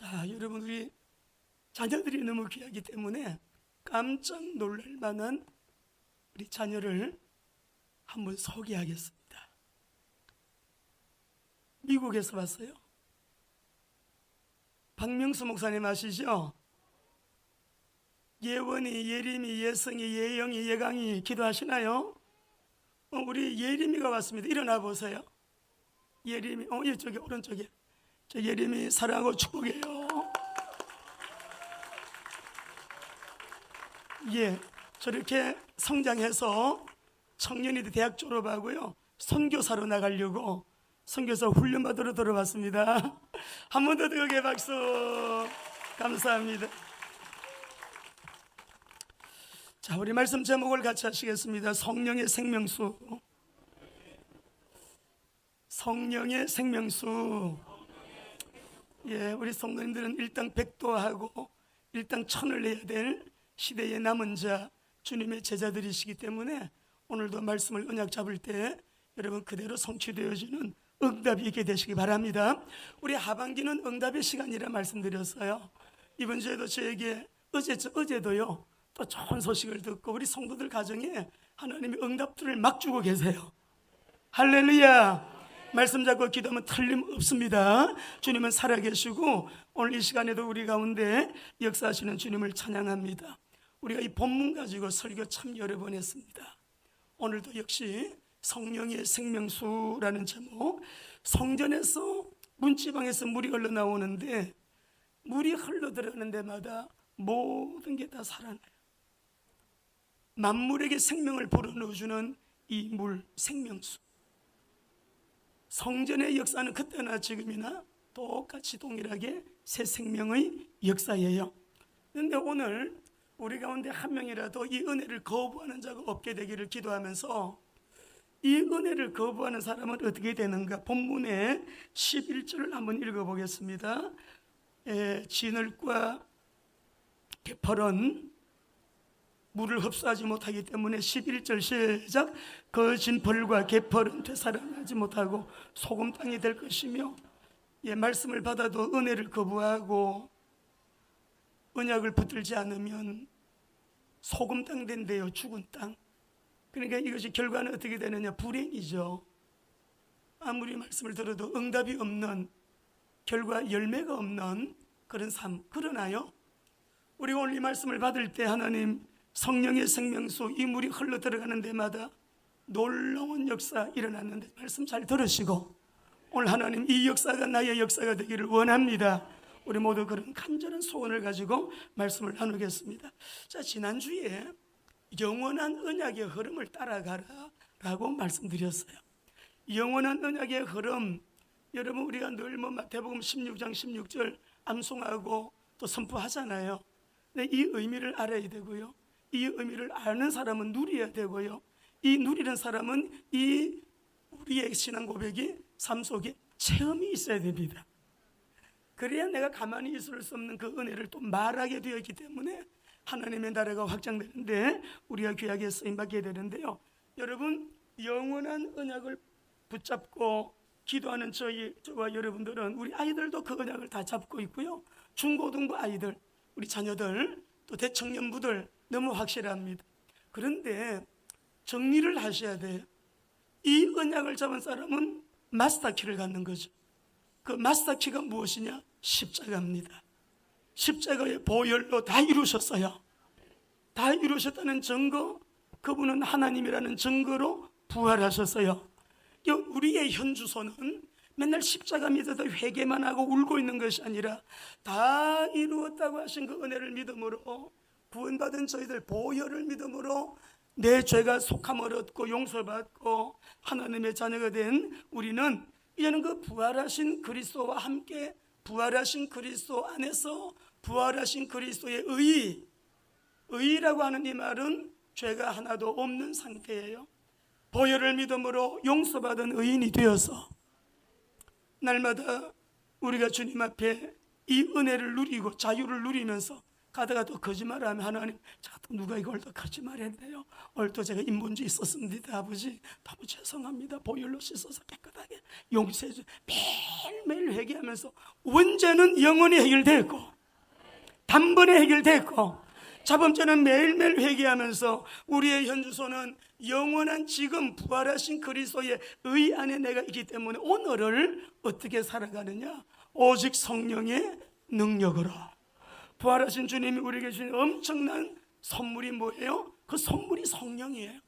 자, 여러분, 우리 자녀들이 너무 귀하기 때문에 깜짝 놀랄 만한 우리 자녀를 한번 소개하겠습니다. 미국에서 왔어요. 박명수 목사님 아시죠? 예원이, 예림이, 예성이, 예영이, 예강이 기도하시나요? 우리 예림이가 왔습니다. 일어나 보세요. 예림이, 이쪽에 오른쪽에 저 예림이 사랑하고 축복해요. 예, 저렇게 성장해서 청년이 대학 졸업하고요, 선교사로 나가려고 선교사 훈련받으러 들어왔습니다. 한 번 더 뜨겁게 박수. 감사합니다. 자, 우리 말씀 제목을 같이 하시겠습니다. 성령의 생명수. 성령의 생명수. 예, 우리 성도님들은 일당 백도하고 일당 천을 내야 될 시대의 남은 자, 주님의 제자들이시기 때문에 오늘도 말씀을 언약 잡을 때 여러분 그대로 성취되어지는 응답이 있게 되시기 바랍니다. 우리 하반기는 응답의 시간이라 말씀드렸어요. 이번 주에도 저에게 어제도요, 또 좋은 소식을 듣고 우리 성도들 가정에 하나님이 응답들을 막 주고 계세요. 할렐루야. 말씀 잡고 기도하면 틀림없습니다. 주님은 살아계시고 오늘 이 시간에도 우리 가운데 역사하시는 주님을 찬양합니다. 우리가 이 본문 가지고 설교 참 여러 번 했습니다. 오늘도 역시 성령의 생명수라는 제목. 성전에서 문지방에서 물이 흘러나오는데 물이 흘러들어가는 데마다 모든 게 다 살아나요. 만물에게 생명을 불어넣어주는 이 물, 생명수. 성전의 역사는 그때나 지금이나 똑같이 동일하게 새 생명의 역사예요. 그런데 오늘 우리 가운데 한 명이라도 이 은혜를 거부하는 자가 없게 되기를 기도하면서, 이 은혜를 거부하는 사람은 어떻게 되는가? 본문의 11절을 한번 읽어보겠습니다. 진흙과 개펄은 물을 흡수하지 못하기 때문에 11절 시작. 거진 벌과 개펄은 되살아나지 못하고 소금 땅이 될 것이며, 말씀을 받아도 은혜를 거부하고 언약을 붙들지 않으면 소금 땅 된대요. 죽은 땅. 그러니까 이것이 결과는 어떻게 되느냐? 불행이죠. 아무리 말씀을 들어도 응답이 없는, 결과 열매가 없는 그런 삶. 그러나요, 우리가 오늘 이 말씀을 받을 때 하나님 성령의 생명수, 이 물이 흘러 들어가는 데마다 놀라운 역사 일어났는데 말씀 잘 들으시고 오늘 하나님 이 역사가 나의 역사가 되기를 원합니다. 우리 모두 그런 간절한 소원을 가지고 말씀을 나누겠습니다. 자, 지난주에 영원한 언약의 흐름을 따라가라 라고 말씀드렸어요. 영원한 언약의 흐름, 여러분 우리가 늘 마태복음 16장 16절 암송하고 또 선포하잖아요. 근데 이 의미를 알아야 되고요, 이 의미를 아는 사람은 누려야 되고요, 이 누리는 사람은 이 우리의 신앙 고백이 삶 속에 체험이 있어야 됩니다. 그래야 내가 가만히 있을 수 없는 그 은혜를 또 말하게 되었기 때문에 하나님의 나라가 확장되는데 우리가 귀하게 쓰임받게 되는데요. 여러분, 영원한 언약을 붙잡고 기도하는 저와 여러분들은, 우리 아이들도 그 언약을 다 잡고 있고요, 중고등부 아이들, 우리 자녀들, 또 대청년부들 너무 확실합니다. 그런데 정리를 하셔야 돼요. 이 언약을 잡은 사람은 마스터키를 갖는 거죠. 그 마스터키가 무엇이냐? 십자가입니다. 십자가의 보혈로 다 이루셨어요. 다 이루셨다는 증거, 그분은 하나님이라는 증거로 부활하셨어요. 우리의 현주소는 맨날 십자가 믿어도 회개만 하고 울고 있는 것이 아니라 다 이루었다고 하신 그 은혜를 믿음으로, 구원받은 저희들 보혈을 믿음으로 내 죄가 속함을 얻고 용서받고 하나님의 자녀가 된 우리는 이제는 그 부활하신 그리스도와 함께, 부활하신 그리스도 안에서 부활하신 그리스도의 의라고 하는 이 말은 죄가 하나도 없는 상태예요. 보혈을 믿음으로 용서받은 의인이 되어서 날마다 우리가 주님 앞에 이 은혜를 누리고 자유를 누리면서 가다가 또 거짓말하면 하나님, 제가 또 누가 이걸 또 거짓말했네요. 오늘 또 제가 인본주의 있었습니다. 아버지 너무 죄송합니다. 보혈로 씻어서 깨끗하게 용서해 주. 매일매일 회개하면서 원죄는 영원히 해결됐고 단번에 해결됐고 자범죄는 매일매일 회개하면서 우리의 현주소는 영원한 지금 부활하신 그리스도의 의 안에 내가 있기 때문에 오늘을 어떻게 살아가느냐? 오직 성령의 능력으로. 부활하신 주님이 우리에게 주신 엄청난 선물이 뭐예요? 그 선물이 성령이에요.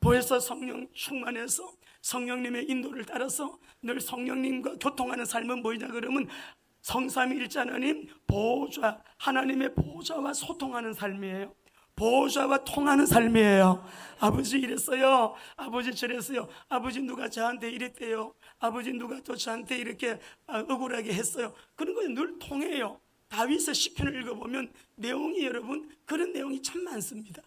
보혜사 성령 충만해서 성령님의 인도를 따라서 늘 성령님과 교통하는 삶은 뭐냐 그러면 성삼위일체 하나님 보호자, 하나님의 보호자와 소통하는 삶이에요. 보호자와 통하는 삶이에요. 아버지 이랬어요. 아버지 저랬어요. 아버지 누가 저한테 이랬대요. 아버지 누가 또 저한테 이렇게 억울하게 했어요. 그런 거 늘 통해요. 다윗의 시편을 읽어보면 내용이 여러분 그런 내용이 참 많습니다.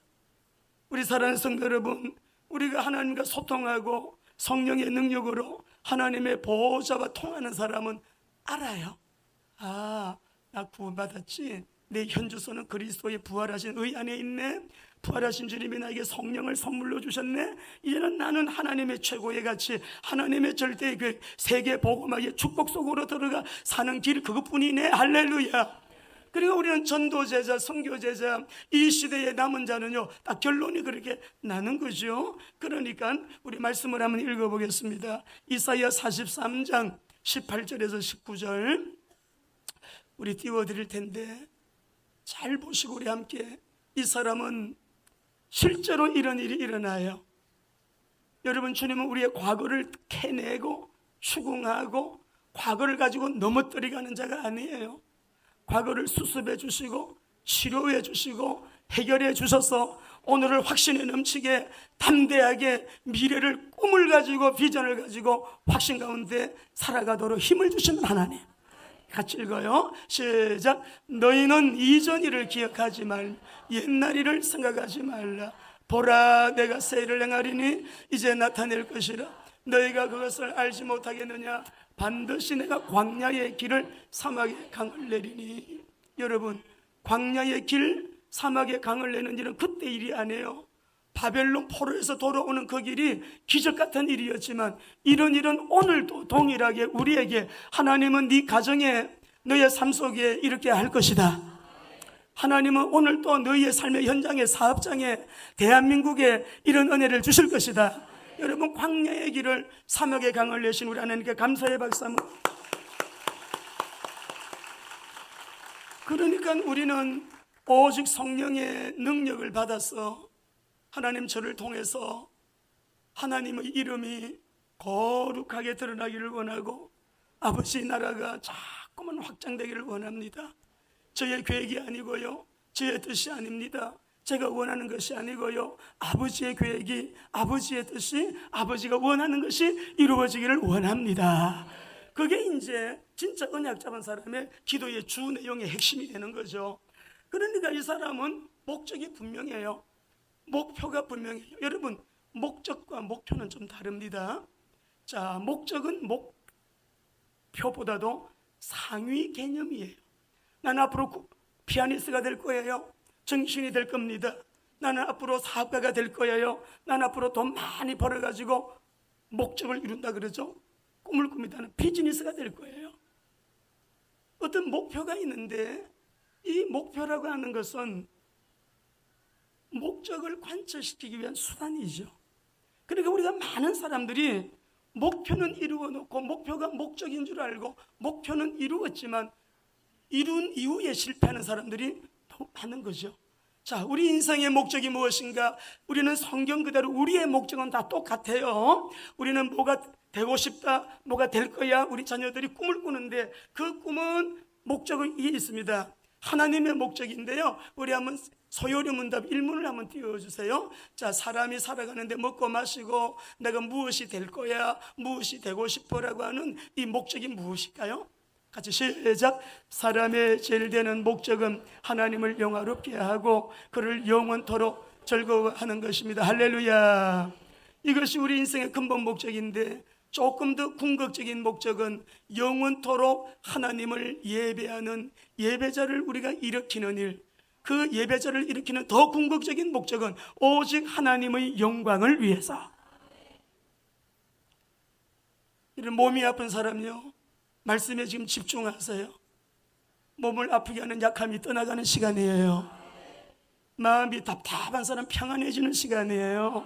우리 사랑하는 성도 여러분, 우리가 하나님과 소통하고 성령의 능력으로 하나님의 보호자와 통하는 사람은 알아요. 아, 나 구원받았지. 내 현주소는 그리스도의 부활하신 의 안에 있네. 부활하신 주님이 나에게 성령을 선물로 주셨네. 이제는 나는 하나님의 최고의 가치, 하나님의 절대의 계획, 세계 복음화의 축복 속으로 들어가 사는 길 그것뿐이네. 할렐루야. 그리고 우리는 전도제자, 선교제자, 이 시대의 남은 자는요 딱 결론이 그렇게 나는 거죠. 그러니까 우리 말씀을 한번 읽어보겠습니다. 이사야 43장 18절에서 19절 우리 띄워드릴 텐데 잘 보시고 우리 함께. 이 사람은 실제로 이런 일이 일어나요. 여러분, 주님은 우리의 과거를 캐내고 추궁하고 과거를 가지고 넘어뜨리가는 자가 아니에요. 과거를 수습해 주시고 치료해 주시고 해결해 주셔서 오늘을 확신에 넘치게 담대하게 미래를 꿈을 가지고 비전을 가지고 확신 가운데 살아가도록 힘을 주시는 하나님. 같이 읽어요. 시작. 너희는 이전 일을 기억하지 말라. 옛날 일을 생각하지 말라. 보라, 내가 새 일을 행하리니 이제 나타낼 것이라. 너희가 그것을 알지 못하겠느냐? 반드시 내가 광야의 길을 사막에 강을 내리니. 여러분, 광야의 길 사막에 강을 내는 일은 그때 일이 아니에요. 바벨론 포로에서 돌아오는 그 길이 기적 같은 일이었지만 이런 일은 오늘도 동일하게 우리에게 하나님은 네 가정에 너의 삶 속에 이렇게 할 것이다. 하나님은 오늘도 너희의 삶의 현장에 사업장에 대한민국에 이런 은혜를 주실 것이다. 여러분, 광야의 길을 사막의 강을 내신 우리 하나님께 감사의 박수 한번. 그러니까 우리는 오직 성령의 능력을 받아서 하나님 저를 통해서 하나님의 이름이 거룩하게 드러나기를 원하고 아버지 나라가 자꾸만 확장되기를 원합니다. 저의 계획이 아니고요, 저의 뜻이 아닙니다. 제가 원하는 것이 아니고요, 아버지의 계획이, 아버지의 뜻이, 아버지가 원하는 것이 이루어지기를 원합니다. 그게 이제 진짜 언약 잡은 사람의 기도의 주 내용의 핵심이 되는 거죠. 그러니까 이 사람은 목적이 분명해요. 목표가 분명해요. 여러분, 목적과 목표는 좀 다릅니다. 자, 목적은 목표보다도 상위 개념이에요. 나는 앞으로 피아니스트가 될 거예요. 정신이 될 겁니다. 나는 앞으로 사업가가 될 거예요. 나는 앞으로 돈 많이 벌어가지고 목적을 이룬다 그러죠. 꿈을 꿉니다. 나는 비즈니스가 될 거예요. 어떤 목표가 있는데 이 목표라고 하는 것은 목적을 관철시키기 위한 수단이죠. 그러니까 우리가 많은 사람들이 목표는 이루어 놓고 목표가 목적인 줄 알고 목표는 이루었지만 이룬 이후에 실패하는 사람들이 더 많은 거죠. 자, 우리 인생의 목적이 무엇인가? 우리는 성경 그대로 우리의 목적은 다 똑같아요. 우리는 뭐가 되고 싶다, 뭐가 될 거야. 우리 자녀들이 꿈을 꾸는데 그 꿈은 목적이 있습니다. 하나님의 목적인데요. 우리 한번 소요리 문답 1문을 한번 띄워주세요. 자, 사람이 살아가는데 먹고 마시고 내가 무엇이 될 거야, 무엇이 되고 싶어라고 하는 이 목적이 무엇일까요? 같이 시작. 사람의 제일 되는 목적은 하나님을 영화롭게 하고 그를 영원토록 즐거워하는 것입니다. 할렐루야. 이것이 우리 인생의 근본 목적인데 조금 더 궁극적인 목적은 영원토록 하나님을 예배하는 예배자를 우리가 일으키는 일, 그 예배자를 일으키는 더 궁극적인 목적은 오직 하나님의 영광을 위해서. 이런 몸이 아픈 사람요, 말씀에 지금 집중하세요. 몸을 아프게 하는 약함이 떠나가는 시간이에요. 마음이 답답한 사람 평안해지는 시간이에요.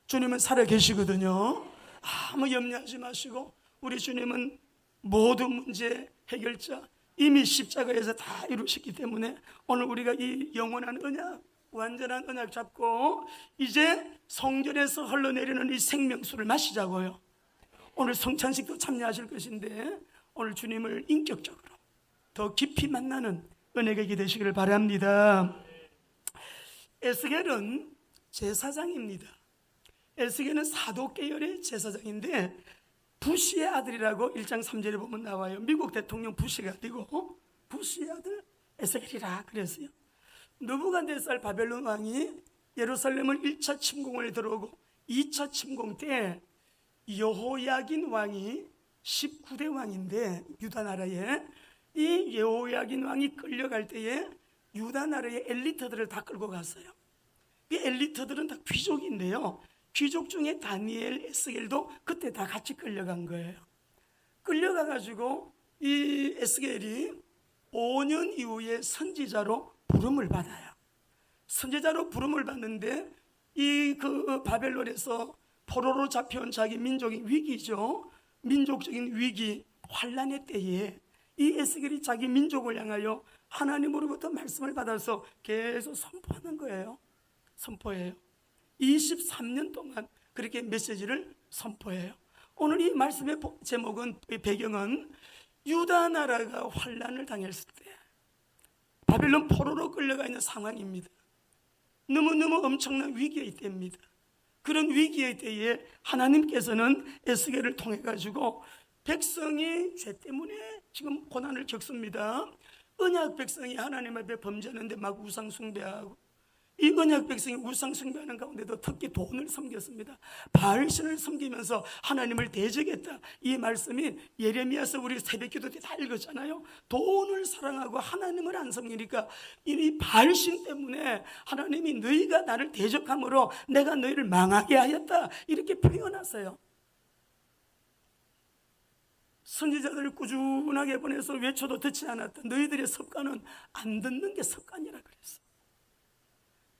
주님은 살아계시거든요. 아무 염려하지 마시고, 우리 주님은 모든 문제 해결자, 이미 십자가에서 다 이루셨기 때문에 오늘 우리가 이 영원한 언약, 완전한 언약 잡고 이제 성전에서 흘러내리는 이 생명수를 마시자고요. 오늘 성찬식도 참여하실 것인데 오늘 주님을 인격적으로 더 깊이 만나는 은혜가 되시기를 바랍니다. 에스겔은 제사장입니다. 에스겔은 사도 계열의 제사장인데 부시의 아들이라고 1장 3절에 보면 나와요. 미국 대통령 부시가 아니고 부시의 아들 에스겔이라 그랬어요. 느부갓네살 바벨론 왕이 예루살렘을 1차 침공을 들어오고 2차 침공 때 여호야긴 왕이 19대 왕인데 유다 나라에, 이 여호야긴 왕이 끌려갈 때에 유다 나라의 엘리트들을 다 끌고 갔어요. 이 엘리트들은 다 귀족인데요, 귀족 중에 다니엘, 에스겔도 그때 다 같이 끌려간 거예요. 끌려가가지고 이 에스겔이 5년 이후에 선지자로 부름을 받아요. 선지자로 부름을 받는데 이 바벨론에서 포로로 잡혀온 자기 민족의 위기죠. 민족적인 위기, 환란의 때에 이 에스겔이 자기 민족을 향하여 하나님으로부터 말씀을 받아서 계속 선포하는 거예요. 선포해요. 23년 동안 그렇게 메시지를 선포해요. 오늘 이 말씀의 제목은, 배경은 유다 나라가 환란을 당했을 때 바벨론 포로로 끌려가 있는 상황입니다. 너무너무 엄청난 위기의 때입니다. 그런 위기의 때에 하나님께서는 에스겔을 통해 가지고 백성이 죄 때문에 지금 고난을 겪습니다. 언약 백성이 하나님 앞에 범죄하는데 막 우상 숭배하고, 이 언약 백성이 우상 숭배하는 가운데도 특히 돈을 섬겼습니다. 바알신을 섬기면서 하나님을 대적했다. 이 말씀이 예레미야서 우리 새벽기도 때 다 읽었잖아요. 돈을 사랑하고 하나님을 안 섬기니까 이 바알신 때문에 하나님이 너희가 나를 대적함으로 내가 너희를 망하게 하였다, 이렇게 표현하세요. 선지자들을 꾸준하게 보내서 외쳐도 듣지 않았던 너희들의 습관은 안 듣는 게 습관이라 그랬어.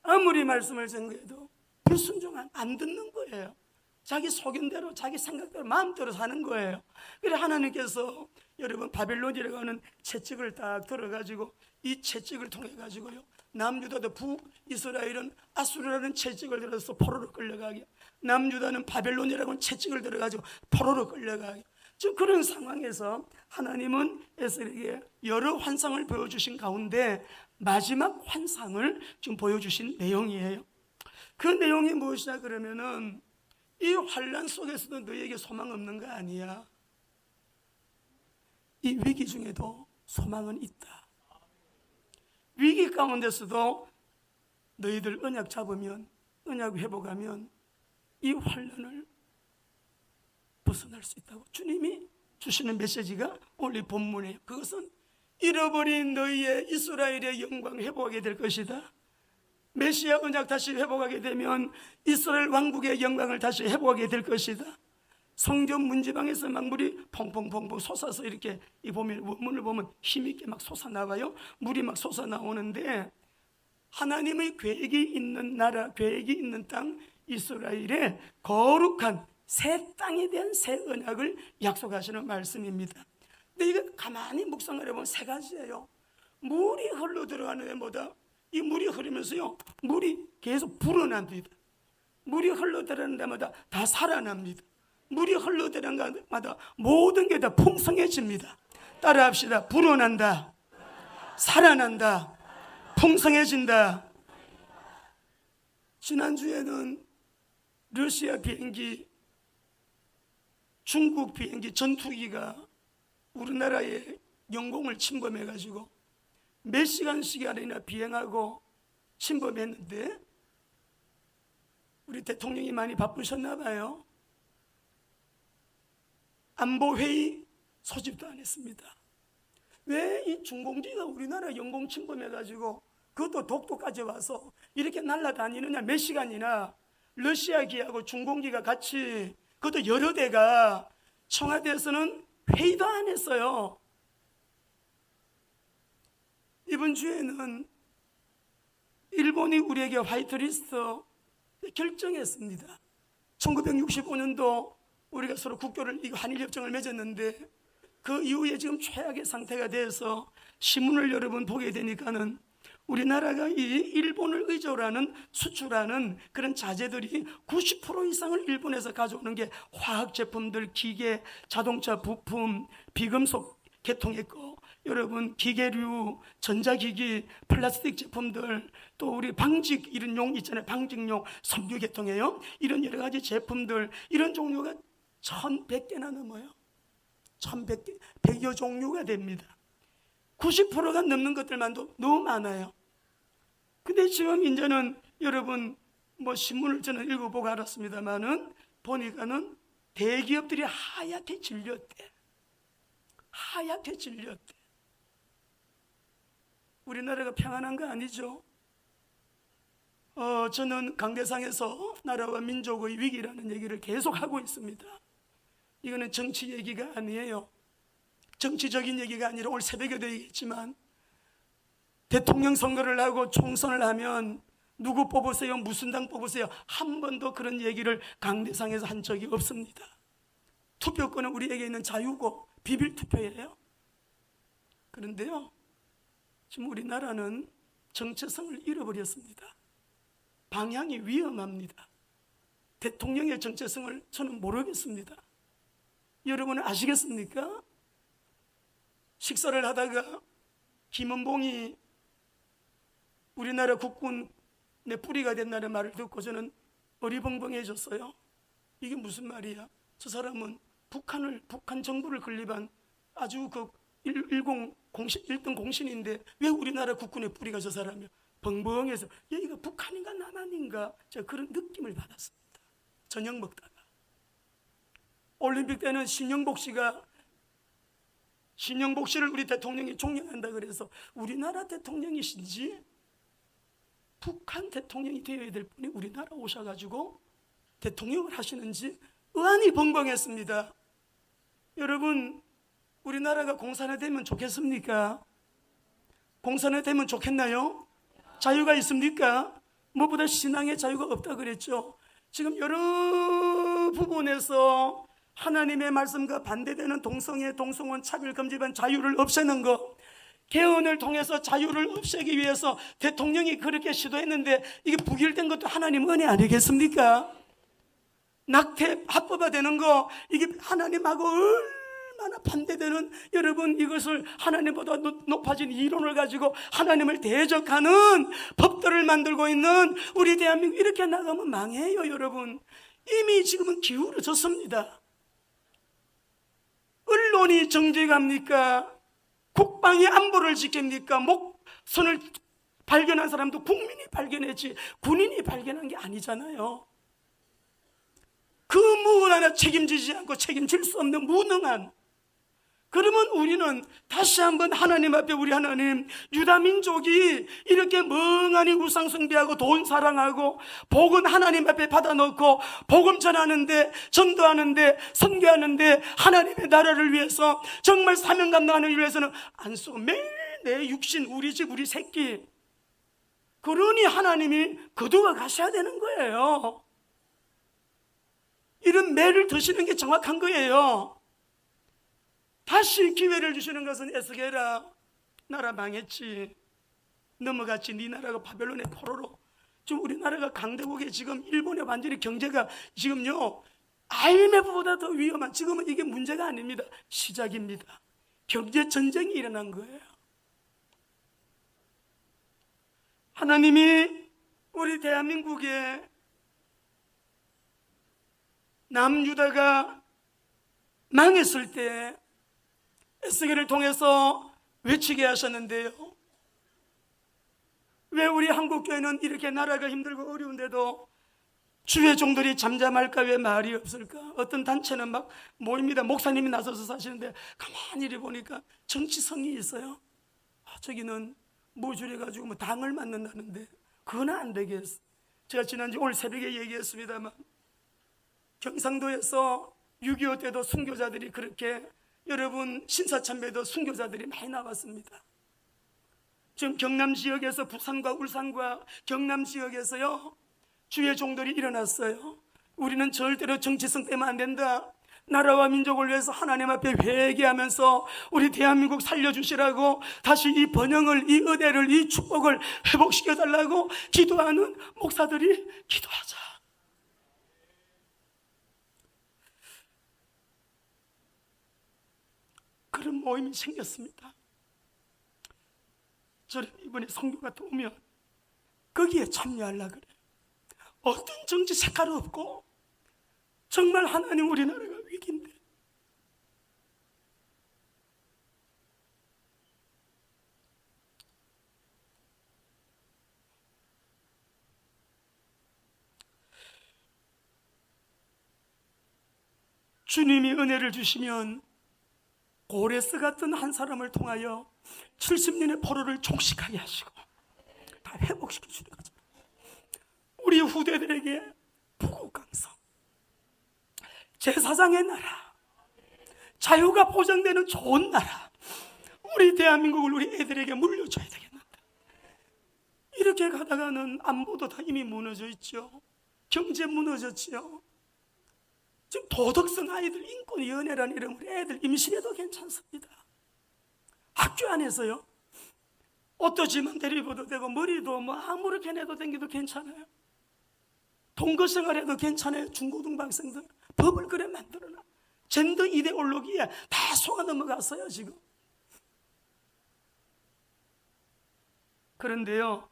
아무리 말씀을 전해도 불순종한, 안 듣는 거예요. 자기 소견대로, 자기 생각대로, 마음대로 사는 거예요. 그래서 하나님께서 여러분 바벨론이라고 하는 채찍을 딱 들어가지고 이 채찍을 통해 가지고요, 남유다도 북이스라엘은 아수르라는 채찍을 들어서 포로로 끌려가게, 남유다는 바벨론이라고 하는 채찍을 들어가지고 포로로 끌려가게. 즉 그런 상황에서 하나님은 에스겔에게 여러 환상을 보여주신 가운데 마지막 환상을 지금 보여주신 내용이에요. 그 내용이 무엇이냐 그러면은, 이 환란 속에서도 너희에게 소망 없는 거 아니야. 이 위기 중에도 소망은 있다. 위기 가운데서도 너희들 언약 잡으면, 언약 회복하면 이 환란을 벗어날 수 있다고 주님이 주시는 메시지가 오늘 본문이에요. 그것은 잃어버린 너희의 이스라엘의 영광 회복하게 될 것이다. 메시아 언약 다시 회복하게 되면 이스라엘 왕국의 영광을 다시 회복하게 될 것이다. 성전 문지방에서 막 물이 펑펑펑펑 솟아서 이렇게 이 보면 원문을 보면 힘있게 막 솟아나와요. 물이 막 솟아나오는데 하나님의 계획이 있는 나라, 계획이 있는 땅 이스라엘의 거룩한 새 땅에 대한 새 언약을 약속하시는 말씀입니다. 근데 이거 가만히 묵상을 해보면 세 가지예요. 물이 흘러 들어가는 데마다 이 물이 흐르면서요, 물이 계속 불어납니다. 물이 흘러 들어가는 데마다 다 살아납니다. 물이 흘러 들어가는 데마다 모든 게 다 풍성해집니다. 따라합시다. 불어난다, 살아난다, 풍성해진다. 지난주에는 러시아 비행기, 중국 비행기, 전투기가 우리나라의 영공을 침범해가지고 몇 시간씩이나 비행하고 침범했는데 우리 대통령이 많이 바쁘셨나 봐요. 안보회의 소집도 안 했습니다. 왜 이 중공기가 우리나라 영공 침범해가지고 그것도 독도까지 와서 이렇게 날아다니느냐, 몇 시간이나. 러시아기하고 중공기가 같이, 그것도 여러 대가 청와대에서는 회의도 안 했어요. 이번 주에는 일본이 우리에게 화이트리스트 결정했습니다. 1965년도 우리가 서로 국교를, 한일협정을 맺었는데 그 이후에 지금 최악의 상태가 돼서 신문을 여러분 보게 되니까는 우리나라가 이 일본을 의존으로 하는 수출하는 그런 자재들이 90% 이상을 일본에서 가져오는 게 화학제품들, 기계, 자동차 부품, 비금속 계통의 거, 여러분 기계류, 전자기기, 플라스틱 제품들, 또 우리 방직 이런 용 있잖아요. 방직용, 섬유 계통이에요. 이런 여러 가지 제품들, 이런 종류가 1100개나 넘어요. 1100개, 100여 종류가 됩니다. 90%가 넘는 것들만도 너무 많아요. 근데 지금 이제는 여러분 뭐 신문을 저는 읽어보고 알았습니다만은 보니까는 대기업들이 하얗게 질렸대. 하얗게 질렸대. 우리나라가 평안한 거 아니죠? 저는 강대상에서 나라와 민족의 위기라는 얘기를 계속 하고 있습니다. 이거는 정치 얘기가 아니에요. 정치적인 얘기가 아니라 오늘 새벽에도 얘기했지만 대통령 선거를 하고 총선을 하면 누구 뽑으세요? 무슨 당 뽑으세요? 한 번도 그런 얘기를 강대상에서 한 적이 없습니다. 투표권은 우리에게 있는 자유고 비밀투표예요. 그런데요, 지금 우리나라는 정체성을 잃어버렸습니다. 방향이 위험합니다. 대통령의 정체성을 저는 모르겠습니다. 여러분은 아시겠습니까? 식사를 하다가 김은봉이 우리나라 국군의 뿌리가 된다는 말을 듣고 저는 어리벙벙해졌어요. 이게 무슨 말이야? 저 사람은 북한 정부를 건립한 아주 그 1등 공신인데 왜 우리나라 국군의 뿌리가 저 사람이야? 벙벙해서 여기가 북한인가 남한인가 제가 그런 느낌을 받았습니다. 저녁 먹다가 올림픽 때는 신영복 씨를 우리 대통령이 존경한다 그래서 우리나라 대통령이신지 북한 대통령이 되어야 될 분이 우리나라 오셔가지고 대통령을 하시는지 의안이 벙벙했습니다. 여러분, 우리나라가 공산화되면 좋겠습니까? 공산화되면 좋겠나요? 자유가 있습니까? 무엇보다 신앙의 자유가 없다 그랬죠. 지금 여러 부분에서 하나님의 말씀과 반대되는 동성애, 동성혼, 차별금지반 자유를 없애는 것, 개헌을 통해서 자유를 없애기 위해서 대통령이 그렇게 시도했는데 이게 부결된 것도 하나님 은혜 아니겠습니까? 낙태 합법화되는 거, 이게 하나님하고 얼마나 반대되는, 여러분 이것을 하나님보다 높아진 이론을 가지고 하나님을 대적하는 법들을 만들고 있는 우리 대한민국, 이렇게 나가면 망해요. 여러분 이미 지금은 기울어졌습니다. 언론이 정직합니까? 국방이 안보를 지킵니까? 목선을 발견한 사람도 국민이 발견했지 군인이 발견한 게 아니잖아요. 그 무엇 하나 책임지지 않고 책임질 수 없는 무능한, 그러면 우리는 다시 한번 하나님 앞에, 우리 하나님, 유다 민족이 이렇게 멍하니 우상 숭배하고 돈 사랑하고 복은 하나님 앞에 받아놓고 복음 전하는데, 전도하는데, 선교하는데, 하나님의 나라를 위해서 정말 사명 감당하는 일 위해서는 안 쓰고 매일 내 육신, 우리 집, 우리 새끼, 그러니 하나님이 거두어 가셔야 되는 거예요. 이런 매를 드시는 게 정확한 거예요. 다시 기회를 주시는 것은 에스겔아, 나라 망했지, 넘어갔지, 네 나라가 바벨론의 포로로. 지금 우리나라가 강대국에 지금 일본의 완전히 경제가 지금요 IMF보다 더 위험한, 지금은 이게 문제가 아닙니다. 시작입니다. 경제 전쟁이 일어난 거예요. 하나님이 우리 대한민국에 남유다가 망했을 때 에스겔을 통해서 외치게 하셨는데요, 왜 우리 한국교회는 이렇게 나라가 힘들고 어려운데도 주의 종들이 잠잠할까? 왜 말이 없을까? 어떤 단체는 막 모입니다. 목사님이 나서서 사시는데 가만히 이리 보니까 정치성이 있어요. 저기는 무줄해가지고 뭐 당을 맞는다는데 그건 안 되겠어. 제가 지난주 오늘 새벽에 얘기했습니다만 경상도에서 6.25 때도 순교자들이 그렇게, 여러분 신사참배도 순교자들이 많이 나왔습니다. 지금 경남 지역에서, 부산과 울산과 경남 지역에서요 주의 종들이 일어났어요. 우리는 절대로 정치성 때문에 안 된다, 나라와 민족을 위해서 하나님 앞에 회개하면서 우리 대한민국 살려주시라고, 다시 이 번영을, 이 은혜를, 이 축복을 회복시켜달라고 기도하는 목사들이 기도하자. 그런 모임이 생겼습니다. 저는 이번에 선교가 또 오면 거기에 참여하려고 그래요. 어떤 정치 색깔 없고 정말 하나님 우리나라가 위기인데 주님이 은혜를 주시면 고레스 같은 한 사람을 통하여 70년의 포로를 종식하게 하시고 다 회복시켜 주는 거죠. 우리 후대들에게 부국강성, 제사장의 나라, 자유가 보장되는 좋은 나라, 우리 대한민국을 우리 애들에게 물려줘야 되겠는데, 이렇게 가다가는 안보도 다 이미 무너져 있죠. 경제 무너졌죠. 지금 도덕성 아이들 인권위원회라는 이름으로 애들 임신해도 괜찮습니다. 학교 안에서요 어떠지만 데리고도 되고 머리도 뭐 아무렇게 내도 댕기도 괜찮아요. 동거생활해도 괜찮아요. 중고등학생들 법을 그래 만들어놔. 젠더 이데올로기에 다 속아 넘어갔어요 지금. 그런데요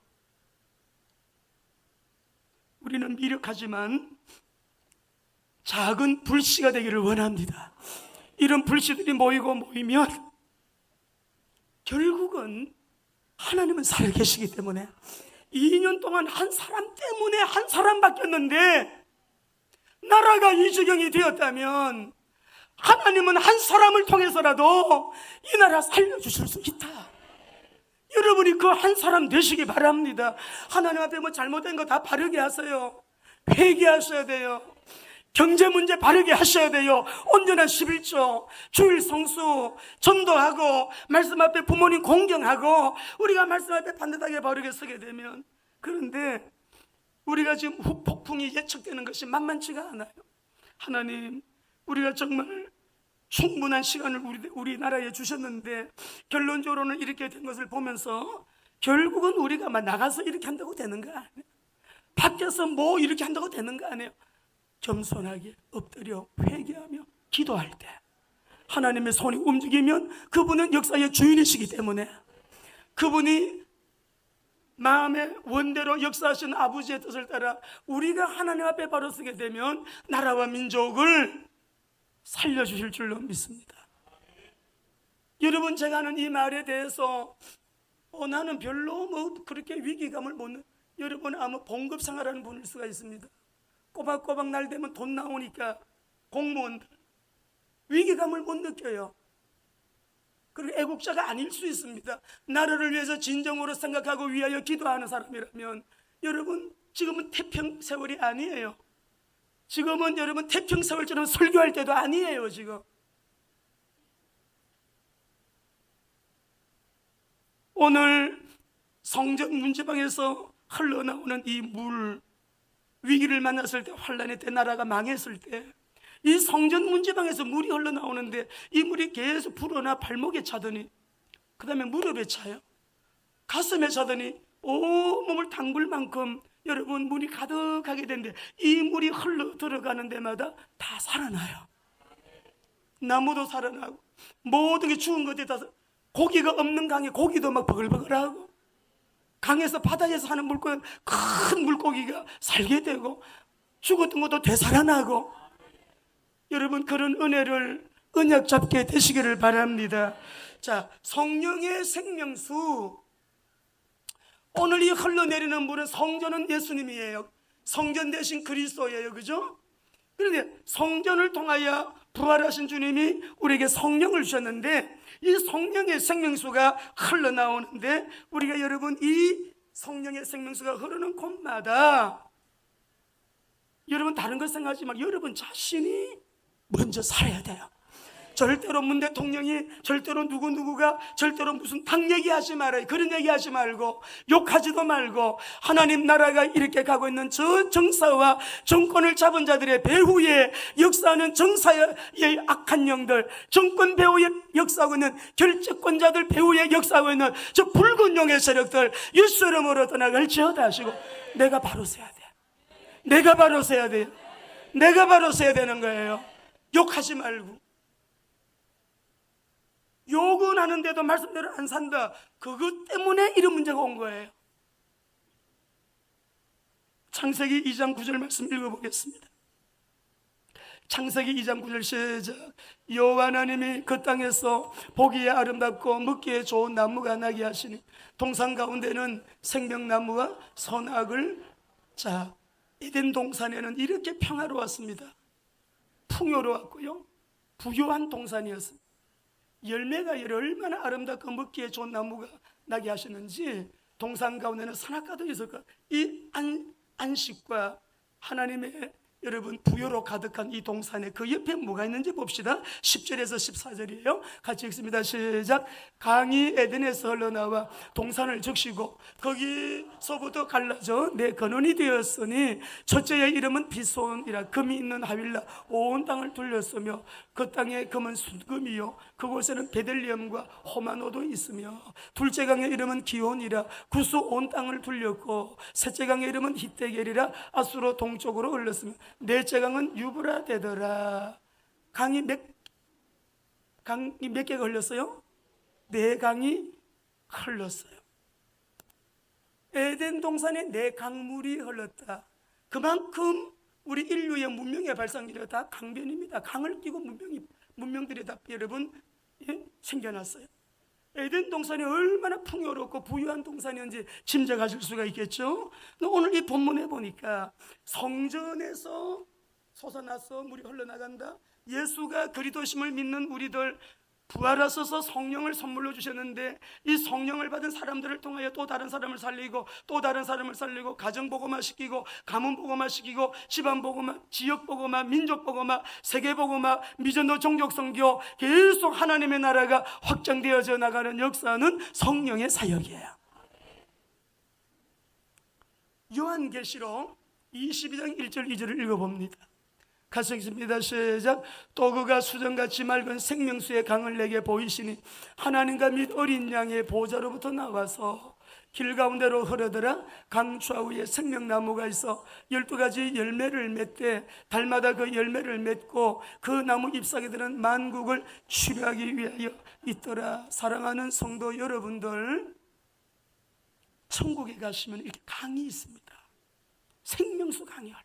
우리는 미력하지만 작은 불씨가 되기를 원합니다. 이런 불씨들이 모이면 결국은 하나님은 살아계시기 때문에, 2년 동안 한 사람 때문에 한 사람 바뀌었는데 나라가 이 지경이 되었다면 하나님은 한 사람을 통해서라도 이 나라 살려주실 수 있다. 여러분이 그 한 사람 되시기 바랍니다. 하나님 앞에 뭐 잘못된 거 다 바르게 하세요. 회개하셔야 돼요. 경제 문제 바르게 하셔야 돼요. 온전한 11조, 주일 성수, 전도하고 말씀 앞에 부모님 공경하고 우리가 말씀 앞에 반듯하게 바르게 서게 되면, 그런데 우리가 지금 후폭풍이 예측되는 것이 만만치가 않아요. 하나님, 우리가 정말 충분한 시간을 우리나라에 주셨는데 결론적으로는 이렇게 된 것을 보면서 결국은 우리가 막 나가서 이렇게 한다고 되는 거 아니에요. 밖에서 뭐 이렇게 한다고 되는 거 아니에요. 겸손하게 엎드려 회개하며 기도할 때 하나님의 손이 움직이면 그분은 역사의 주인이시기 때문에, 그분이 마음의 원대로 역사하신 아버지의 뜻을 따라 우리가 하나님 앞에 바로 서게 되면 나라와 민족을 살려주실 줄로 믿습니다. 여러분, 제가 하는 이 말에 대해서 나는 별로 뭐 그렇게 위기감을 못 느껴요. 여러분 아마 봉급생활하는 분일 수가 있습니다. 꼬박꼬박 날 되면 돈 나오니까 공무원들 위기감을 못 느껴요. 그리고 애국자가 아닐 수 있습니다. 나라를 위해서 진정으로 생각하고 위하여 기도하는 사람이라면, 여러분 지금은 태평세월이 아니에요. 지금은 여러분 태평세월처럼 설교할 때도 아니에요. 지금 오늘 성전 문지방에서 흘러나오는 이 물, 위기를 만났을 때, 환란의 때, 나라가 망했을 때 이 성전 문지방에서 물이 흘러나오는데 이 물이 계속 불어나 발목에 차더니, 그 다음에 무릎에 차요. 가슴에 차더니 온몸을 담글 만큼 여러분 물이 가득하게 되는데, 이 물이 흘러 들어가는 데마다 다 살아나요. 나무도 살아나고 모든 게 죽은 것들이 다, 고기가 없는 강에 고기도 막 버글버글하고, 강에서 바다에서 하는 물고기, 큰 물고기가 살게 되고 죽었던 것도 되살아나고, 여러분 그런 은혜를 언약 잡게 되시기를 바랍니다. 자, 성령의 생명수, 오늘 이 흘러내리는 물은, 성전은 예수님이에요. 성전 대신 그리스도예요. 그죠? 그런데 성전을 통하여 부활하신 주님이 우리에게 성령을 주셨는데 이 성령의 생명수가 흘러나오는데 우리가 여러분 이 성령의 생명수가 흐르는 곳마다 여러분 다른 것 생각하지 말고 여러분 자신이 먼저 살아야 돼요. 절대로 문 대통령이, 절대로 누구누구가, 절대로 무슨 당 얘기하지 말아요. 그런 얘기하지 말고 욕하지도 말고 하나님 나라가 이렇게 가고 있는 저 정사와 정권을 잡은 자들의 배후에 역사하는 정사의 악한 영들, 정권 배후에 역사하고 있는 결정권자들 배후에 역사하고 있는 저 붉은 용의 세력들 예수 이름으로 떠나갈지어다 하시고 내가 바로 서야 돼. 내가 바로 서야 돼요. 내가 바로 서야 되는 거예요. 욕하지 말고. 욕은 하는데도 말씀대로 안 산다. 그것 때문에 이런 문제가 온 거예요. 창세기 2장 9절 말씀 읽어보겠습니다. 창세기 2장 9절 시작. 여호와 하나님이 그 땅에서 보기에 아름답고 먹기에 좋은 나무가 나게 하시니 동산 가운데는 생명나무와 선악을. 자, 에덴 동산에는 이렇게 평화로웠습니다. 풍요로웠고요, 부유한 동산이었습니다. 열매가 얼마나 아름답고 먹기에 좋은 나무가 나게 하시는지 동산 가운데는 선악과도 있을까. 이 안식과 하나님의 여러분 부여로 가득한 이 동산에 그 옆에 뭐가 있는지 봅시다. 10절에서 14절이에요 같이 읽습니다. 시작. 강이 에덴에서 흘러나와 동산을 적시고 거기서부터 갈라져 내 근원이 되었으니 첫째의 이름은 비손이라 금이 있는 하윌라 온 땅을 둘렸으며 그 땅에 금은 순금이요 그곳에는 베들리엄과 호마노도 있으며 둘째 강의 이름은 기온이라 구스 온 땅을 둘렸고 셋째 강의 이름은 히데겔이라 아수로 동쪽으로 흘렀으며 넷째 강은 유브라 되더라. 강이 몇 개가 흘렀어요? 네 강이 흘렀어요. 에덴 동산에 네 강물이 흘렀다. 그만큼 우리 인류의 문명의 발상기가 다 강변입니다. 강을 끼고 문명들이 다 여러분 생겨났어요. 에덴 동산이 얼마나 풍요롭고 부유한 동산이었는지 짐작하실 수가 있겠죠. 오늘 이 본문에 보니까 성전에서 솟아나서 물이 흘러나간다. 예수가 그리스도심을 믿는 우리들 부활하셔서 성령을 선물로 주셨는데 이 성령을 받은 사람들을 통하여 또 다른 사람을 살리고 또 다른 사람을 살리고 가정 복음화 시키고 가문 복음화 시키고 집안 복음화, 지역 복음화, 민족 복음화, 세계 복음화, 미전도 종족 선교 계속 하나님의 나라가 확장되어져 나가는 역사는 성령의 사역이에요. 요한계시록 22장 1절 2절을 읽어봅니다. 같이 읽습니다. 시작. 또 그가 수정같이 맑은 생명수의 강을 내게 보이시니 하나님과 및 어린 양의 보좌로부터 나와서 길 가운데로 흐르더라. 강 좌우에 생명나무가 있어 12가지 열매를 맺되 달마다 그 열매를 맺고 그 나무 잎사귀들은 만국을 치료하기 위하여 있더라. 사랑하는 성도 여러분들, 천국에 가시면 이렇게 강이 있습니다. 생명수 강이 흘러요.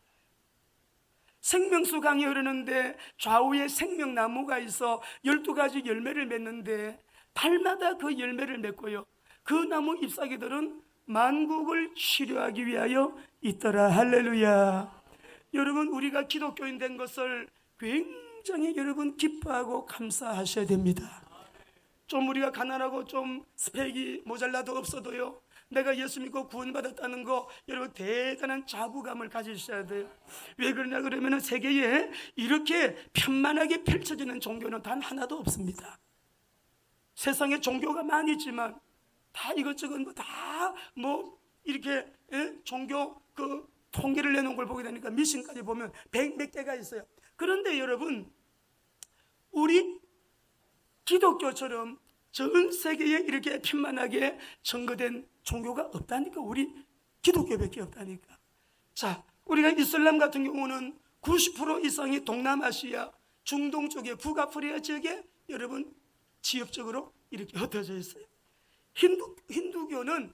생명수 강이 흐르는데 좌우에 생명나무가 있어 12가지 열매를 맺는데 달마다 그 열매를 맺고요, 그 나무 잎사귀들은 만국을 치료하기 위하여 있더라. 할렐루야. 여러분, 우리가 기독교인 된 것을 굉장히 여러분 기뻐하고 감사하셔야 됩니다. 좀 우리가 가난하고 좀 스펙이 모자라도 없어도요, 내가 예수 믿고 구원받았다는 거 여러분 대단한 자부감을 가지셔야 돼요. 왜 그러냐 그러면 세계에 이렇게 편만하게 펼쳐지는 종교는 단 하나도 없습니다. 세상에 종교가 많이 있지만 다 이것저것 뭐 이렇게 종교 그 통계를 내놓은 걸 보게 되니까 미신까지 보면 100몇 개가 있어요. 그런데 여러분, 우리 기독교처럼 전 세계에 이렇게 편만하게 증거된 종교가 없다니까. 우리 기독교밖에 없다니까. 자, 우리가 이슬람 같은 경우는 90% 이상이 동남아시아, 중동 쪽에, 북아프리카 지역에 여러분 지역적으로 이렇게 흩어져 있어요. 힌두교는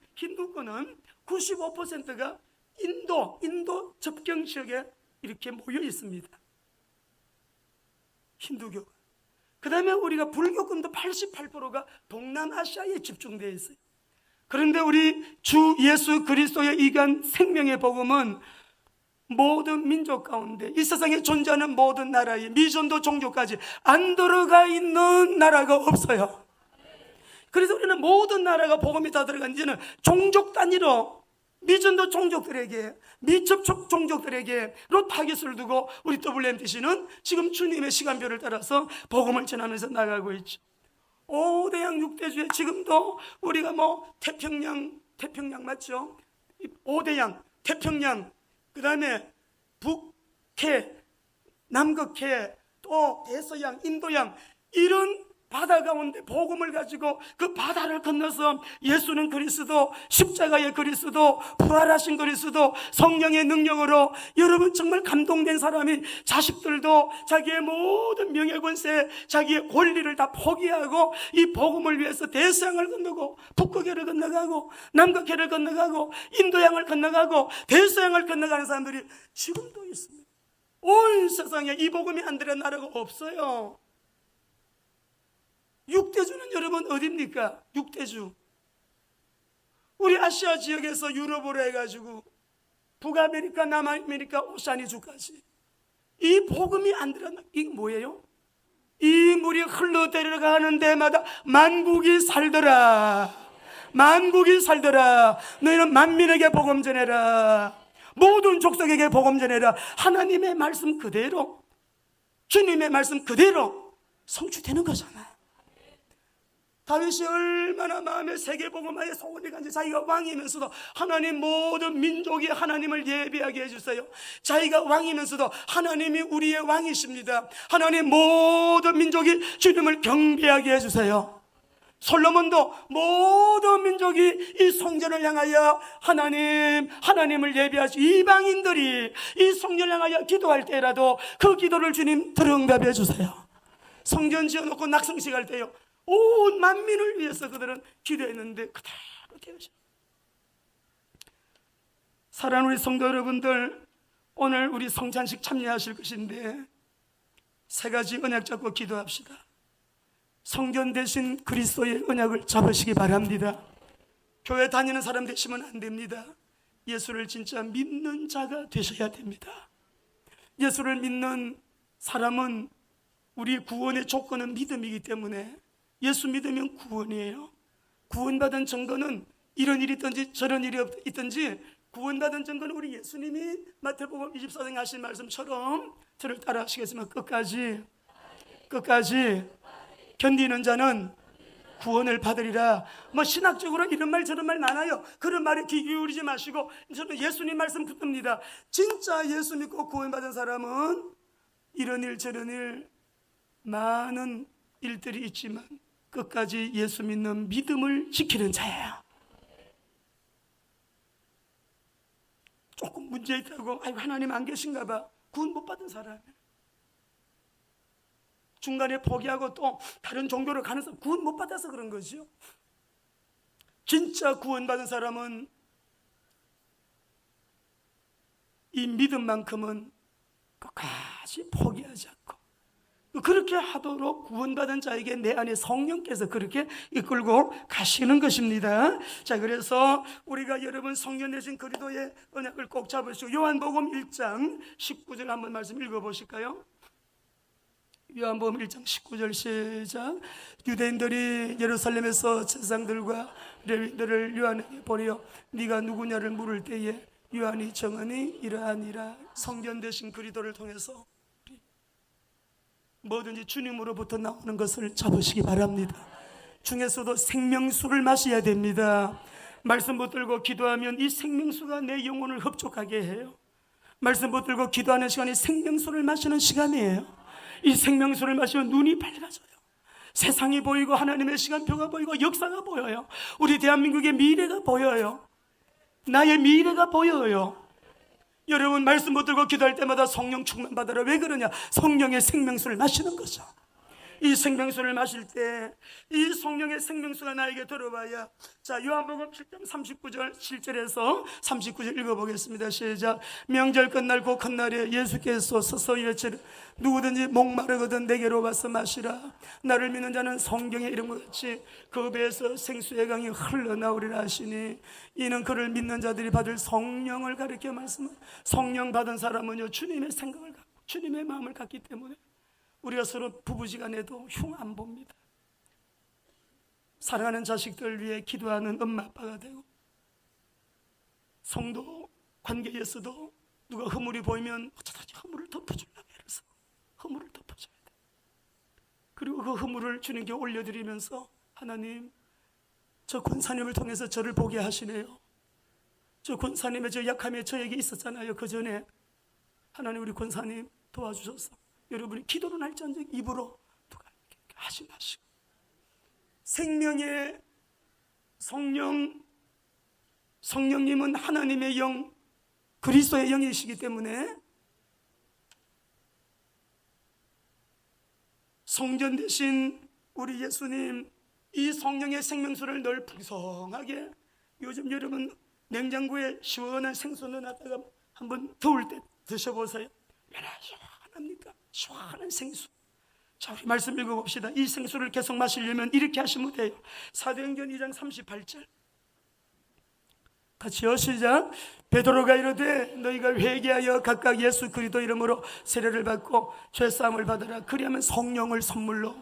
95%가 인도 접경 지역에 이렇게 모여 있습니다. 힌두교가. 그 다음에 우리가 불교권도 88%가 동남아시아에 집중되어 있어요. 그런데 우리 주 예수 그리스도의 이간 생명의 복음은 모든 민족 가운데 이 세상에 존재하는 모든 나라에 미전도 종교까지 안 들어가 있는 나라가 없어요. 그래서 우리는 모든 나라가 복음이 다 들어간 이제는 종족 단위로 미전도 종족들에게 미접촉 종족들에게로 타깃을 두고 우리 WMTC는 지금 주님의 시간표를 따라서 복음을 전하면서 나가고 있죠. 5대양 6대주에 지금도 우리가 태평양 맞죠? 5대양 태평양, 그 다음에 북해, 남극해, 또 대서양, 인도양, 이런 바다 가운데 복음을 가지고 그 바다를 건너서 예수는 그리스도, 십자가의 그리스도, 부활하신 그리스도, 성령의 능력으로 여러분 정말 감동된 사람이 자식들도 자기의 모든 명예권세, 자기의 권리를 다 포기하고 이 복음을 위해서 대서양을 건너고 북극해를 건너가고 남극해를 건너가고 인도양을 건너가고 대서양을 건너가는 사람들이 지금도 있습니다. 온 세상에 이 복음이 안 들어간 나라가 없어요. 6대주는 여러분 어디입니까? 6대주 우리 아시아 지역에서 유럽으로 해가지고 북아메리카, 남아메리카, 오샤니주까지 이 복음이 안 들어간 이게 뭐예요? 이 물이 흘러 내려가는 데마다 만국이 살더라. 만국이 살더라. 너희는 만민에게 복음 전해라. 모든 족속에게 복음 전해라. 하나님의 말씀 그대로, 주님의 말씀 그대로 성취되는 거잖아요. 다윗이 얼마나 마음에 세계복음화에 소원이 간지 자기가 왕이면서도 하나님 모든 민족이 하나님을 예배하게 해주세요. 자기가 왕이면서도 하나님이 우리의 왕이십니다. 하나님 모든 민족이 주님을 경배하게 해주세요. 솔로몬도 모든 민족이 이 성전을 향하여 하나님을 예배하시 이방인들이 이 성전을 향하여 기도할 때라도 그 기도를 주님 들응답해 주세요. 성전 지어놓고 낙성식 할 때요 온 만민을 위해서 그들은 기도했는데 그대로 되어져. 사랑하는 우리 성도 여러분들, 오늘 우리 성찬식 참여하실 것인데 세 가지 언약 잡고 기도합시다. 성전 대신 그리스도의 언약을 잡으시기 바랍니다. 교회 다니는 사람 되시면 안 됩니다. 예수를 진짜 믿는 자가 되셔야 됩니다. 예수를 믿는 사람은 우리 구원의 조건은 믿음이기 때문에 예수 믿으면 구원이에요. 구원받은 증거는 이런 일이 있든지 저런 일이 있든지 구원받은 증거는 우리 예수님이 마태복음 24장 하신 말씀처럼 저를 따라 하시겠지만 끝까지 견디는 자는 구원을 받으리라. 신학적으로 이런 말 저런 말 많아요. 그런 말에 귀 기울이지 마시고 저는 예수님 말씀 붙듭니다. 진짜 예수 믿고 구원받은 사람은 이런 일 저런 일 많은 일들이 있지만 끝까지 예수 믿는 믿음을 지키는 자예요. 조금 문제 있다고 아이고 하나님 안 계신가 봐. 구원 못 받은 사람이에요. 중간에 포기하고 또 다른 종교로 가는 사람 구원 못 받아서 그런 거죠. 진짜 구원받은 사람은 이 믿음만큼은 끝까지 포기하지 않고 그렇게 하도록 구원받은 자에게 내 안에 성령께서 그렇게 이끌고 가시는 것입니다. 자, 그래서 우리가 여러분 성령 내신 그리스도의 언약을 꼭 잡으시고 요한복음 1장 19절 한번 말씀 읽어보실까요? 요한복음 1장 19절 시작. 유대인들이 예루살렘에서 제사장들과 레위인들을 요한에게 보내어 네가 누구냐를 물을 때에 요한이 정언이 이러하니라. 성전 되신 그리스도를 통해서 뭐든지 주님으로부터 나오는 것을 잡으시기 바랍니다. 중에서도 생명수를 마셔야 됩니다. 말씀 붙들고 기도하면 이 생명수가 내 영혼을 흡족하게 해요. 말씀 붙들고 기도하는 시간이 생명수를 마시는 시간이에요. 이 생명수를 마시면 눈이 밝아져요. 세상이 보이고 하나님의 시간표가 보이고 역사가 보여요. 우리 대한민국의 미래가 보여요. 나의 미래가 보여요. 여러분 말씀 붙들고 기도할 때마다 성령 충만 받으라. 왜 그러냐? 성령의 생명수를 마시는 거죠. 이 생명수를 마실 때 이 성령의 생명수가 나에게 들어와야. 자, 요한복음 7장 39절 7절에서 39절 읽어보겠습니다. 시작. 명절 끝날 곧 첫날에 예수께서 서서 외치되 누구든지 목마르거든 내게로 와서 마시라. 나를 믿는 자는 성경에 이른 것 같이 그 배에서 생수의 강이 흘러나오리라 하시니 이는 그를 믿는 자들이 받을 성령을 가리켜 말씀은, 성령 받은 사람은요 주님의 생각을 갖고 주님의 마음을 갖기 때문에 우리가 서로 부부지간에도 흉 안 봅니다. 사랑하는 자식들 위해 기도하는 엄마 아빠가 되고, 성도 관계에서도 누가 허물이 보이면 어쩌다지 허물을 덮어주려고 해서 허물을 덮어줘야 돼. 그리고 그 허물을 주님께 올려드리면서 하나님, 저 권사님을 통해서 저를 보게 하시네요. 저 권사님의 저 약함이 저에게 있었잖아요. 그 전에 하나님 우리 권사님 도와주셔서 여러분이 기도는 할지언정 입으로 누가 하지 마시고, 생명의 성령님은 하나님의 영, 그리스도의 영이시기 때문에 성전 대신 우리 예수님 이 성령의 생명수를 늘 풍성하게, 요즘 여러분 냉장고에 시원한 생수 넣어놨다가 한번 더울 때 드셔보세요. 얼마나 시원합니까? 시원한 생수. 자, 우리 말씀 읽어봅시다. 이 생수를 계속 마시려면 이렇게 하시면 돼요. 사도행전 2장 38절 같이요. 시작. 베드로가 이르되 너희가 회개하여 각각 예수 그리스도 이름으로 세례를 받고 죄사함을 받으라. 그리하면 성령을 선물로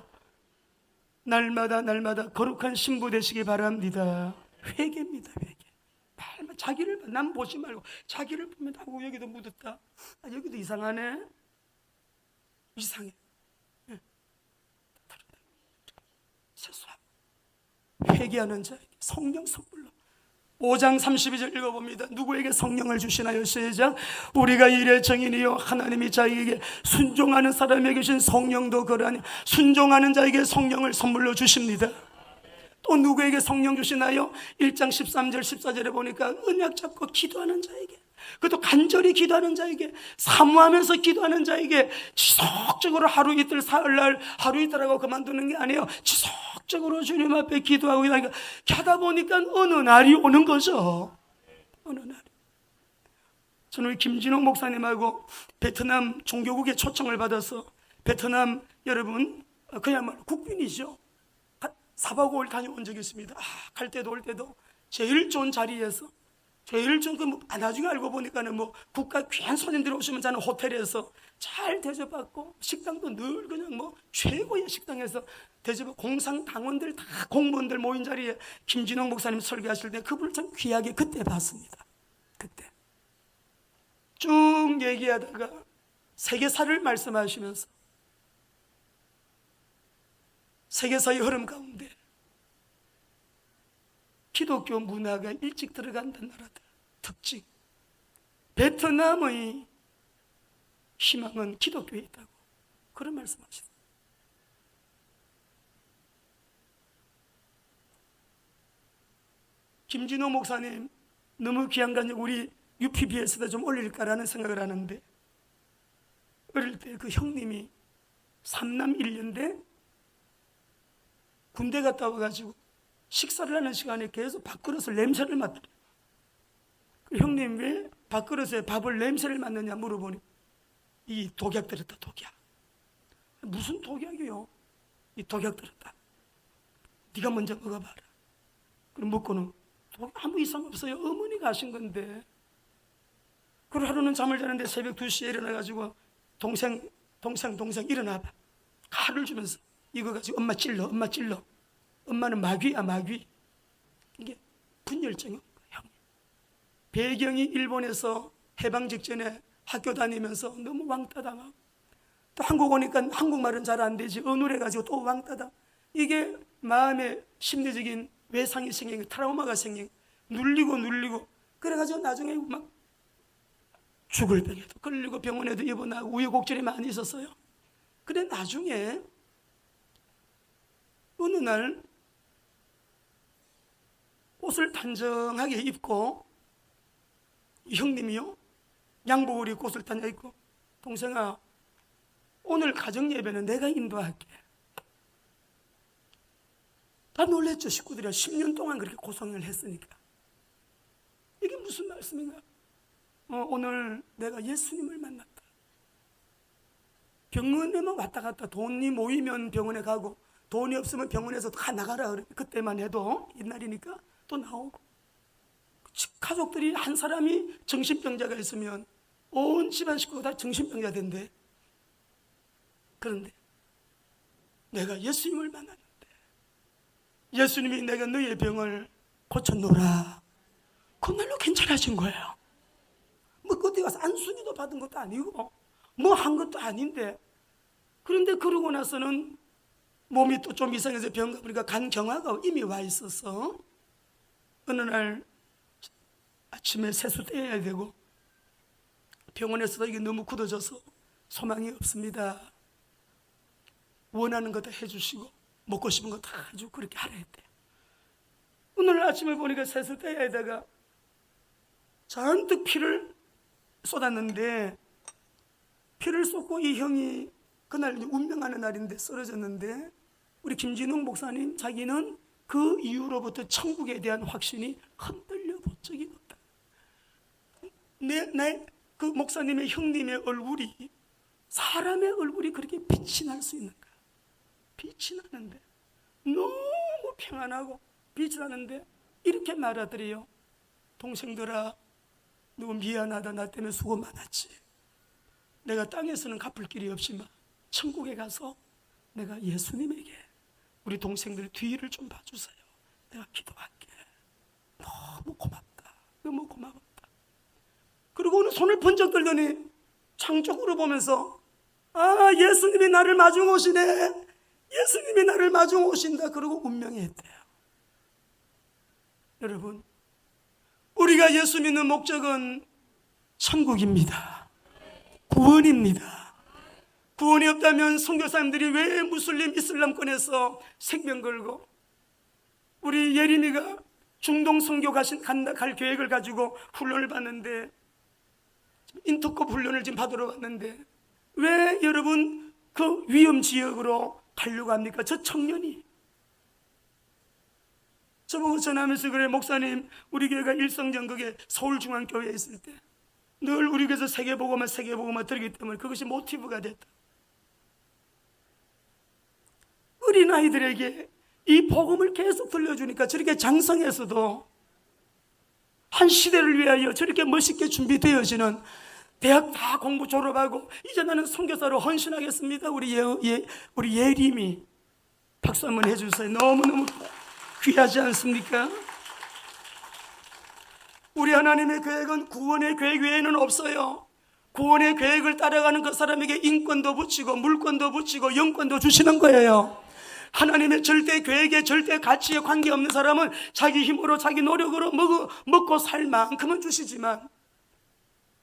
날마다 거룩한 신부 되시기 바랍니다. 회개입니다. 회개. 날마다 자기를 남 보지 말고 자기를 보면 하고, 여기도 묻었다, 여기도 이상하네, 이상해. 회개하는 자에게 성령 선물로. 5장 32절 읽어봅니다. 누구에게 성령을 주시나요? 시작. 우리가 일의 정인이요 하나님이 자에게 순종하는 사람에게 주신 성령도 그러하니 순종하는 자에게 성령을 선물로 주십니다. 또 누구에게 성령 주시나요? 1장 13절 14절에 보니까 언약 잡고 기도하는 자에게, 그것도 간절히 기도하는 자에게, 사모하면서 기도하는 자에게, 지속적으로 하루 이틀 사흘날 하루 이틀하고 그만두는 게 아니에요. 지속적으로 주님 앞에 기도하고 하다 보니까 어느 날이 오는 거죠. 어느 날. 저는 우리 김진홍 목사님하고 베트남 종교국의 초청을 받아서, 베트남 여러분 그야말로 국빈이죠. 4박 5일 다녀온 적이 있습니다. 갈 때도 올 때도 제일 좋은 자리에서, 제일 좋은 나중에 알고 보니까는 국가 귀한 손님들이 오시면 저는 호텔에서 잘 대접받고, 식당도 늘 그냥 최고의 식당에서 대접받고, 공상 당원들 다 공무원들 모인 자리에 김진홍 목사님 설교하실 때 그분을 참 귀하게 그때 봤습니다. 그때 쭉 얘기하다가 세계사를 말씀하시면서 세계사의 흐름 가운데 기독교 문화가 일찍 들어간다는 나라들 특징, 베트남의 희망은 기독교에 있다고, 그런 말씀하시죠. 김진호 목사님 너무 귀한 간증 우리 UPB에서도 좀 올릴까라는 생각을 하는데, 어릴 때 그 형님이 3남 1녀인데 군대 갔다 와가지고 식사를 하는 시간에 계속 밥그릇을 냄새를 맡더래요. 그 형님 왜 밥그릇에 밥을 냄새를 맡느냐 물어보니 이 독약 들었다, 독약. 무슨 독약이요? 이 독약 들었다. 네가 먼저 먹어봐라. 그럼 먹고는 아무 이상 없어요. 어머니가 하신 건데. 그리고 하루는 잠을 자는데 새벽 2시에 일어나가지고 동생 일어나봐. 칼을 주면서 이거 가지고 엄마 찔러. 엄마는 마귀야, 마귀. 이게 분열증인 거예요. 배경이 일본에서 해방 직전에 학교 다니면서 너무 왕따 당하고, 또 한국 오니까 한국말은 잘 안 되지, 언어를 가지고 또 왕따 당. 이게 마음에 심리적인 외상이 생긴, 트라우마가 생긴, 눌리고 그래가지고 나중에 막 죽을 병에도 걸리고 병원에도 입원하고 우여곡절이 많이 있었어요. 그래 나중에 어느 날 옷을 단정하게 입고, 형님이요 양복을 입고 옷을 단정하게 입고, 동생아 오늘 가정예배는 내가 인도할게. 다 놀랬죠. 식구들이 10년 동안 그렇게 고생을 했으니까. 이게 무슨 말씀인가? 오늘 내가 예수님을 만났다. 병원에만 왔다 갔다 돈이 모이면 병원에 가고 돈이 없으면 병원에서 다 나가라 그래. 그때만 해도 옛날이니까 또 나오고. 가족들이 한 사람이 정신병자가 있으면 온 집안 식구가 다 정신병자 된대. 그런데 내가 예수님을 만났는데 예수님이 내가 너의 병을 고쳤노라. 그날로 괜찮아진 거예요. 뭐 어디 가서 안수기도 받은 것도 아니고 뭐 한 것도 아닌데, 그런데 그러고 나서는 몸이 또 좀 이상해서 병 가보니까 간경화가 이미 와 있어서 어느 날 아침에 세수 떼야 되고 병원에서도 이게 너무 굳어져서 소망이 없습니다. 원하는 거 다 해주시고 먹고 싶은 거 다 해주고 그렇게 하라 했대요. 오늘 아침에 보니까 세수 떼야에다가 잔뜩 피를 쏟았는데, 피를 쏟고 이 형이 그날 운명하는 날인데 쓰러졌는데, 우리 김진웅 목사님 자기는 그 이후로부터 천국에 대한 확신이 흔들려 본 적이 없다. 그 목사님의 형님의 얼굴이, 사람의 얼굴이 그렇게 빛이 날 수 있는가? 빛이 나는데, 너무 평안하고 빛이 나는데 이렇게 말하더래요. 동생들아, 너 미안하다. 나 때문에 수고 많았지. 내가 땅에서는 갚을 길이 없지만 천국에 가서 내가 예수님에게 우리 동생들 뒤를 좀 봐주세요. 내가 기도할게. 너무 고맙다. 너무 고마웠다. 그리고 오늘 손을 번쩍 들더니 창 쪽으로 보면서, 아, 예수님이 나를 마중 오시네. 예수님이 나를 마중 오신다. 그러고 운명했대요. 여러분, 우리가 예수 믿는 목적은 천국입니다. 구원입니다. 구원이 없다면 선교사님들이 왜 무슬림 이슬람권에서 생명 걸고, 우리 예림이가 중동 선교 갈 계획을 가지고 훈련을 받는데, 인터컵 훈련을 지금 받으러 왔는데 왜 여러분 그 위험 지역으로 가려고 합니까? 저 청년이 저보고 전화하면서 그래, 목사님, 우리 교회가 일성전국에 서울중앙교회에 있을 때 늘 우리 교회에서 세계복음만 들기 때문에 그것이 모티브가 됐다. 어린아이들에게 이 복음을 계속 들려주니까 저렇게 장성에서도 한 시대를 위하여 저렇게 멋있게 준비되어지는, 대학 다 공부 졸업하고 이제 나는 선교사로 헌신하겠습니다. 우리 예림이 박수 한번 해주세요. 너무너무 귀하지 않습니까? 우리 하나님의 계획은 구원의 계획 외에는 없어요. 구원의 계획을 따라가는 그 사람에게 인권도 붙이고 물권도 붙이고 영권도 주시는 거예요. 하나님의 절대 계획에 절대 가치에 관계없는 사람은 자기 힘으로 자기 노력으로 먹고 살 만큼은 주시지만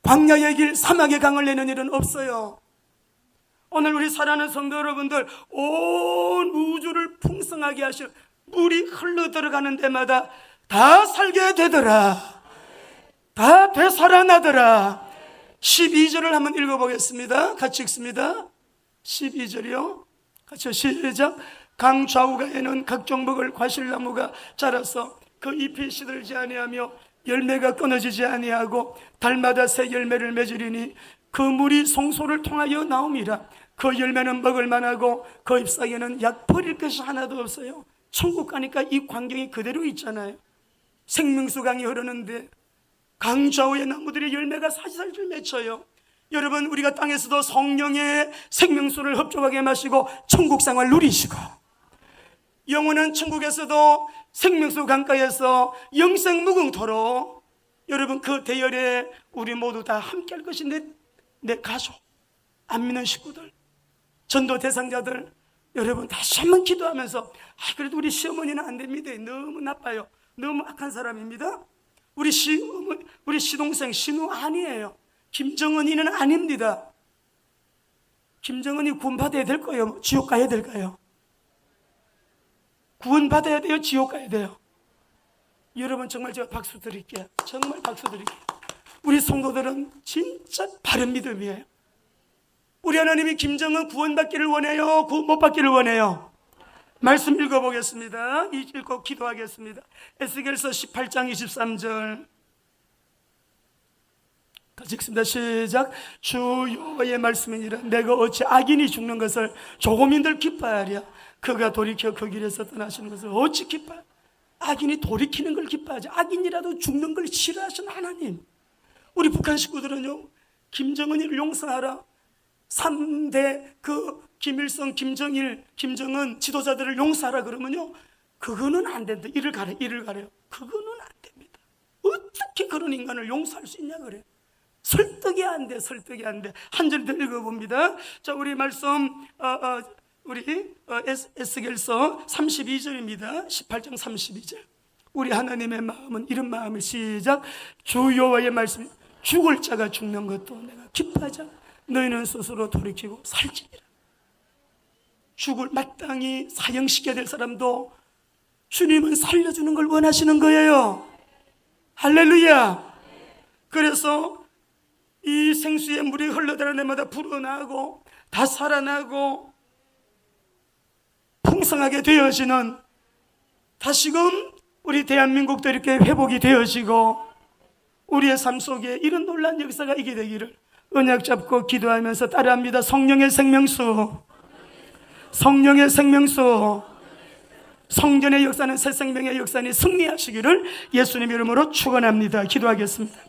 광야의 길 사막의 강을 내는 일은 없어요. 오늘 우리 사랑하는 성도 여러분들, 온 우주를 풍성하게 하실, 물이 흘러 들어가는 데마다 다 살게 되더라. 다 되살아나더라. 12절을 한번 읽어보겠습니다. 같이 읽습니다. 12절이요. 같이 시작. 강 좌우가에는 각종 먹을 과실나무가 자라서 그 잎이 시들지 아니하며 열매가 끊어지지 아니하고 달마다 새 열매를 맺으리니 그 물이 송소를 통하여 나옴이라. 그 열매는 먹을 만하고 그 잎사귀에는 약 버릴 것이 하나도 없어요. 천국 가니까 이 광경이 그대로 있잖아요. 생명수 강이 흐르는데 강 좌우의 나무들이 열매가 사지사지 맺혀요. 여러분, 우리가 땅에서도 성령의 생명수를 흡족하게 마시고 천국 생활 누리시고, 영원한 천국에서도 생명수 강가에서 영생 무궁토록 여러분 그 대열에 우리 모두 다 함께 할 것이 내 가족, 안 믿는 식구들, 전도 대상자들, 여러분 다시 한번 기도하면서, 그래도 우리 시어머니는 안 됩니다. 너무 나빠요. 너무 악한 사람입니다. 우리 시동생 신우 아니에요. 김정은이는 아닙니다. 김정은이 구원받아야 될 거예요? 지옥 가야 될까요? 구원받아야 돼요? 지옥 가야 돼요? 여러분, 정말 제가 박수 드릴게요. 정말 박수 드릴게요. 우리 성도들은 진짜 바른 믿음이에요. 우리 하나님이 김정은 구원받기를 원해요? 못 받기를 원해요? 말씀 읽어보겠습니다. 읽고 기도하겠습니다. 에스겔서 18장 23절 같이 읽습니다. 시작. 주 여호와의 말씀이니라. 내가 어찌 악인이 죽는 것을 조금인들 기뻐하랴. 그가 돌이켜 그 길에서 떠나시는 것을 어찌 기뻐하랴. 악인이 돌이키는 걸 기뻐하지, 악인이라도 죽는 걸 싫어하시는 하나님. 우리 북한 식구들은요, 김정은이를 용서하라, 3대 김일성, 김정일, 김정은 지도자들을 용서하라 그러면요, 그거는 안 된다. 이를 가래요. 그거는 안 됩니다. 어떻게 그런 인간을 용서할 수 있냐 그래요. 설득이 안 돼. 한 절 더 읽어봅니다. 자, 우리 말씀 우리 에스겔서 32절입니다 18장 32절. 우리 하나님의 마음은 이런 마음을 시작. 주 여호와의 말씀, 죽을 자가 죽는 것도 내가 기뻐하지 않아. 너희는 스스로 돌이키고 살지니라. 죽을 마땅히 사형시켜야 될 사람도 주님은 살려주는 걸 원하시는 거예요. 할렐루야. 그래서 이 생수의 물이 흘러들어가는 데마다 불어나고 다 살아나고 풍성하게 되어지는, 다시금 우리 대한민국도 이렇게 회복이 되어지고 우리의 삶 속에 이런 놀라운 역사가 있게 되기를 언약 잡고 기도하면서 따라합니다. 성령의 생명수, 성령의 생명수, 성전의 역사는 새 생명의 역사니 승리하시기를 예수님 이름으로 축원합니다. 기도하겠습니다.